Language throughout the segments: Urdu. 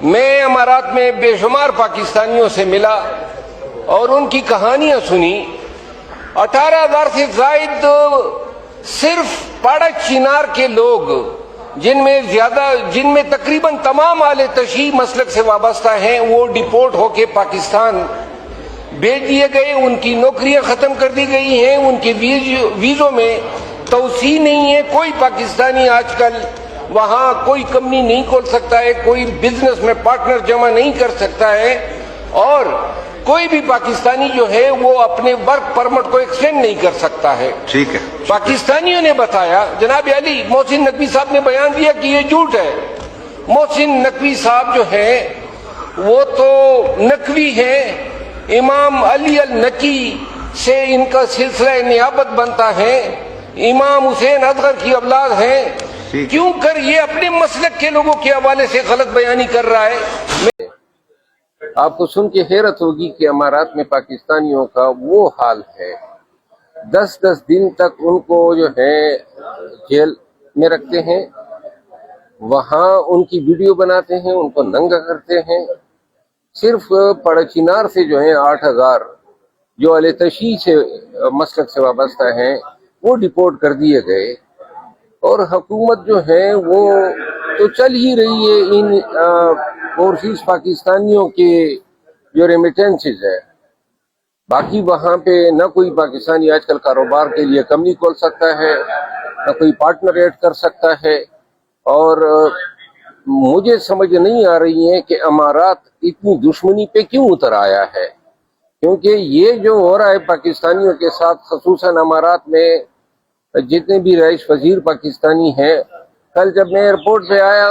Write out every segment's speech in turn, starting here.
میں امارات میں بے شمار پاکستانیوں سے ملا اور ان کی کہانیاں سنی. 18,000 سے زائد صرف پاڑا چینار کے لوگ جن میں تقریباً تمام اہل تشیع مسلک سے وابستہ ہیں وہ ڈپورٹ ہو کے پاکستان بھیج دیے گئے. ان کی نوکریاں ختم کر دی گئی ہیں, ان کے ویزوں میں توسیع نہیں ہے. کوئی پاکستانی آج کل وہاں کوئی کمپنی نہیں کھول سکتا ہے, کوئی بزنس میں پارٹنر جمع نہیں کر سکتا ہے, اور کوئی بھی پاکستانی جو ہے وہ اپنے ورک پرمٹ کو ایکسٹینڈ نہیں کر سکتا ہے. ٹھیک ہے. پاکستانیوں نے بتایا, جناب علی محسن نقوی صاحب نے بیان دیا کہ یہ جھوٹ ہے. محسن نقوی صاحب جو ہے وہ تو نقوی ہے, امام علی النقی سے ان کا سلسلہ نیابت بنتا ہے, امام حسین اصغر کی اولاد ہیں. کیوں کر یہ اپنے مسلک کے لوگوں کے حوالے سے غلط بیانی کر رہا ہے؟ آپ کو سن کے حیرت ہوگی کہ امارات میں پاکستانیوں کا وہ حال ہے. 10 دن تک ان کو جو ہے جیل میں رکھتے ہیں, وہاں ان کی ویڈیو بناتے ہیں, ان کو ننگا کرتے ہیں. صرف پڑا چینار سے جو ہیں 8,000 جو اہل تشیع سے مسلک سے وابستہ ہیں وہ ڈپورٹ کر دیے گئے, اور حکومت جو ہے وہ تو چل ہی رہی ہے ان اوورسیز پاکستانیوں کے جو ریمیٹنسز ہے. باقی وہاں پہ نہ کوئی پاکستانی آج کل کاروبار کے لیے کمپنی کھول سکتا ہے, نہ کوئی پارٹنر ایڈ کر سکتا ہے. اور مجھے سمجھ نہیں آ رہی ہے کہ امارات اتنی دشمنی پہ کیوں اتر آیا ہے, کیونکہ یہ جو ہو رہا ہے پاکستانیوں کے ساتھ, خصوصاً امارات میں جتنے بھی رئیس وزیر پاکستانی ہیں, کل جب میں ایئرپورٹ پہ آیا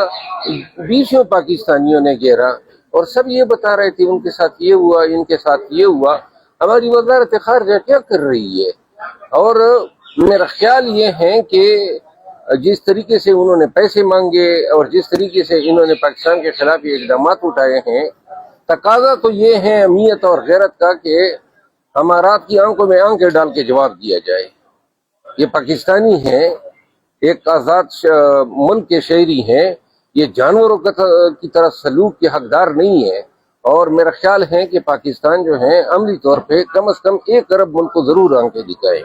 20 پاکستانیوں نے گھیرا اور سب یہ بتا رہے تھے ان کے ساتھ یہ ہوا, ان کے ساتھ یہ ہوا. ہماری وزارت خارجہ کیا کر رہی ہے؟ اور میرا خیال یہ ہے کہ جس طریقے سے انہوں نے پیسے مانگے اور جس طریقے سے انہوں نے پاکستان کے خلاف یہ اقدامات اٹھائے ہیں, تقاضا تو یہ ہے اہمیت اور غیرت کا کہ امارات کی آنکھوں میں آنکھیں ڈال کے جواب دیا جائے. یہ پاکستانی ہیں, ایک آزاد ملک کے شہری ہیں, یہ جانوروں کی طرح سلوک کے حقدار نہیں ہے. اور میرا خیال ہے کہ پاکستان جو ہے عملی طور پہ کم از کم 1 ارب ملک کو ضرور آنکھیں دکھائے.